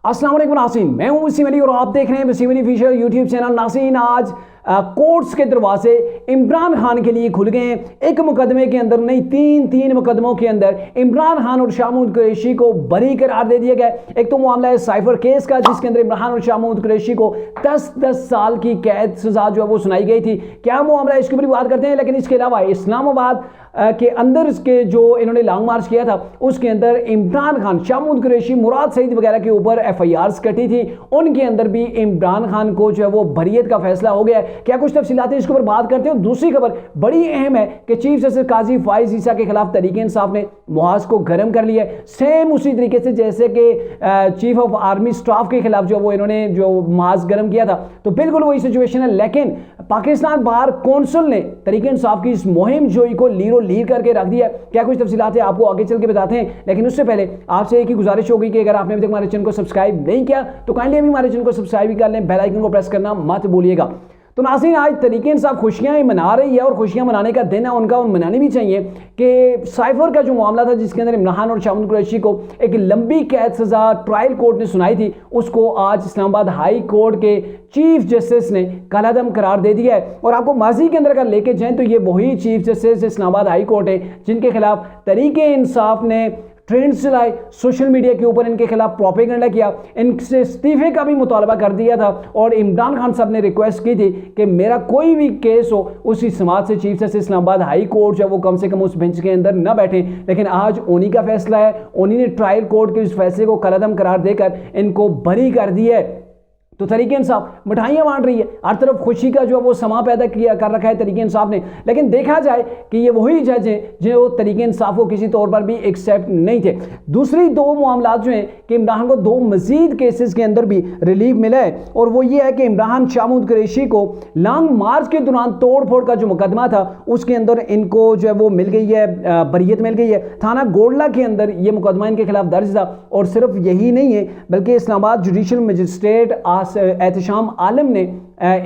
अस्सलाम वालेकुम नाज़रीन, मैं हूं वसीम अली और आप देख रहे हैं Waseem Ali official YouTube channel. नाज़रीन, आज कोर्ट्स के दरवाजे इमरान खान के लिए खुल गए हैं। एक मुकदमे के अंदर नहीं, तीन मुकदमों के अंदर इमरान खान और शाह महमूद कुरैशी को बरी करार दे दिया गया। एक तो मामला है साइफर केस का, जिसके अंदर इमरान खान और शाह महमूद कुरैशी को 10 साल की कैद सजा जो है वो सुनाई गई थी। क्या मामला है, इसके ऊपर बात करते हैं। लेकिन इसके अलावा इस्लामाबाद के अंदर इसके जो इन्होंने लॉन्ग मार्च किया था, उसके अंदर इमरान खान, शाह महमूद कुरैशी, मुराद सईद वगैरह के ऊपर FIRs कटी थी। उनके अंदर भी इमरान खान को जो है वो बरियत का फैसला हो गया। क्या कुछ तफसीलात इसके ऊपर बात करते हैं। दूसरी खबर बड़ी अहम है कि चीफ जस्टिस काजी फाइज ईसा के खिलाफ तहरीक इंसाफ ने मुहाज को गर्म कर लिया है। सेम उसी तरीके से जैसे कि चीफ ऑफ आर्मी स्टाफ के खिलाफ जो वो इन्होंने जो मुहाज गर्म किया था, तो बिल्कुल वही सिचुएशन है। लेकिन पाकिस्तान बार कौंसिल ने तहरीक इंसाफ की इस मुहिम जोई को लीर करके रख दिया। क्या कुछ तफसीलात है आपको आगे चल के बताते हैं। लेकिन उससे पहले आपसे एक ही गुजारिश होगी कि अगर आपने अभी तक हमारे चैनल को सब्सक्राइब नहीं किया तो काइंडली अभी हमारे चैनल को सब्सक्राइब कर लें, बेल आइकन को प्रेस करना मत भूलिएगा। तो नाज़रीन, आज तहरीक इंसाफ खुशियां मना रही है और खुशियां मनाने का दिन है उनका, उन मनानी भी चाहिए कि साइफर का जो मामला था, जिसके अंदर इमरान खान और शाह महमूद कुरैशी को एक लंबी कैद सजा ट्रायल कोर्ट ने सुनाई थी, उसको आज इस्लामाबाद हाई कोर्ट के चीफ जस्टिस ने कलादम करार दे दिया है। और आपको माजी के अंदर अगर लेके जाएं तो ये वही chief justice Islamabad high court है जिनके खिलाफ तहरीक इंसाफ ने ट्रेंड्स चलाए, सोशल मीडिया के ऊपर इनके खिलाफ प्रोपेगेंडा किया, इनसे इस्तीफे का भी मुतालबा कर दिया था। और इमरान खान साहब ने रिक्वेस्ट की थी कि मेरा कोई भी केस हो उसी समाज से chief justice Islamabad high court जो वो कम से कम उस बेंच के अंदर न बैठे। लेकिन आज उन्हीं का फैसला है, उन्हीं ने ट्रायल कोर्ट के इस फैसले को कलअदम करार देकर इनको बरी कर दिया है। तो तहरीक इंसाफ मिठाइयाँ बांट रही है, हर तरफ खुशी का जो है वो समा पैदा किया कर रखा है तहरीक इंसाफ ने। लेकिन देखा जाए कि ये वही जज हैं जो तहरीक इंसाफ को किसी तौर पर भी एक्सेप्ट नहीं थे। दूसरी दो मामला जो हैं कि इमरान को दो मजीद केसेस के अंदर भी रिलीफ मिला है, और वो ये है कि इमरान शाह महमूद कुरैशी को लॉन्ग मार्च के दौरान तोड़ फोड़ का जो मुकदमा था उसके अंदर इनको जो है वो मिल गई है, बरियत मिल गई है। थाना गोडला के अंदर ये मुकदमा इनके खिलाफ दर्ज था। और सिर्फ यही नहीं है बल्कि इस्लामाबाद जुडिशल मजिस्ट्रेट एहतशाम आलम ने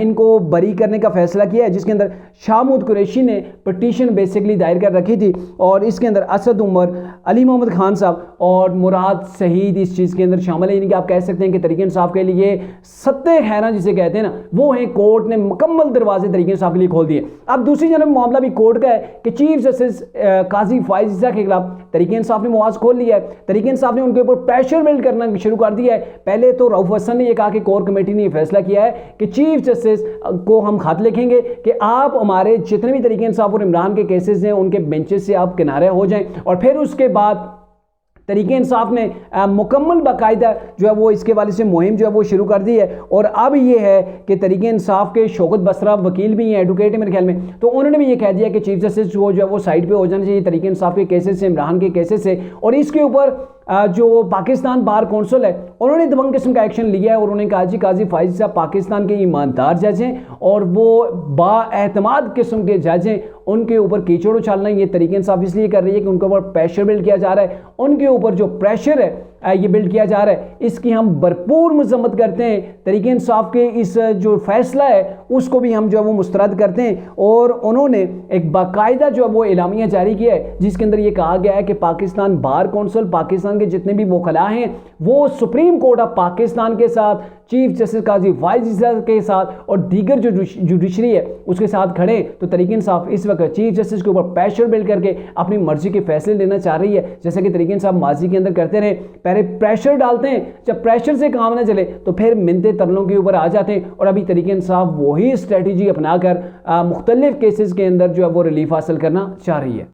इनको बरी करने का फैसला किया है, जिसके अंदर शाह महमूद कुरैशी ने पिटीशन बेसिकली दायर कर रखी थी। और इसके अंदर असद उमर, अली मोहम्मद खान साहब और मुराद सईद इस चीज़ के अंदर शामिल है। यानी कि आप कह सकते हैं कि तहरीक इंसाफ के लिए सत्ते खैरा जिसे कहते हैं ना, वो है कोर्ट ने मुकम्मल दरवाजे तहरीक इंसाफ के लिए खोल दिए। अब दूसरी जानब मामला भी कोर्ट का है कि चीफ जस्टिस काजी फाइज ईसा के खिलाफ तहरीक इंसाफ ने मुआज खोल लिया है। तहरीक इंसाफ ने उनके ऊपर प्रेशर बिल्ड करना शुरू कर दिया है। पहले तो रऊफ हसन ने यह कहा कि कोर कमेटी ने यह फैसला किया है कि चीफ जस्टिस को हम खत लिखेंगे कि आप हमारे जितने भी तहरीक इंसाफ और इमरान के केसेस हैं उनके बेंचेस से आप किनारे हो जाएं। और फिर उसके बाद तहरीक इंसाफ ने मुकम्मल बाकायदा जो है वो इसके वाले से मुहिम जो है वो शुरू कर दी है। और अब ये है कि तहरीक इंसाफ के शौकत बसरा वकील भी हैं, एडवोकेट है मेरे ख्याल में, तो उन्होंने भी ये कह दिया कि चीफ जस्टिस जो है वो साइड पे हो जाना चाहिए तहरीक इंसाफ के केसेस से, इमरान के केसेस से। और इसके ऊपर जो पाकिस्तान बार कौंसिल है उन्होंने दबंग किस्म का एक्शन लिया है और उन्होंने कहा जी काजी फाइज साहब पाकिस्तान के ईमानदार जज हैं और वो बाएतमाद किस्म के जज हैं, उनके ऊपर कीचड़ उछालना ये तहरीक इंसाफ इसलिए कर रही है कि उनके ऊपर प्रेशर बिल्ड किया जा रहा है। उनके ऊपर जो प्रेशर है ये बिल्ड किया जा रहा है, इसकी हम भरपूर मजम्मत करते हैं। तहरीक इंसाफ के इस जो फैसला है उसको भी हम जो है वो मुस्तरद करते हैं। और उन्होंने एक बाकायदा जो है वो एलामिया जारी किया है जिसके अंदर ये कहा गया है कि पाकिस्तान बार कौंसिल, पाकिस्तान के जितने भी वकला हैं वो सुप्रीम कोर्ट ऑफ पाकिस्तान के साथ, चीफ जस्टिस काजी फाइज ईसा के साथ और दीगर जो जुडिशरी है उसके साथ खड़े। तो तहरीक इंसाफ इस वक्त चीफ जस्टिस के ऊपर प्रेशर बिल्ड करके अपनी मर्जी के फैसले लेना चाह रही है, जैसा कि तहरीक इंसाफ माजी के अंदर करते रहे। पहले प्रेशर डालते हैं, जब प्रेशर से काम ना चले तो फिर मिन्नते तरलों के ऊपर आ जाते हैं। और अभी तहरीक इंसाफ वही स्ट्रेटजी अपनाकर मुख्तलिफ केसेस के अंदर जो है वो रिलीफ हासिल करना चाह रही है।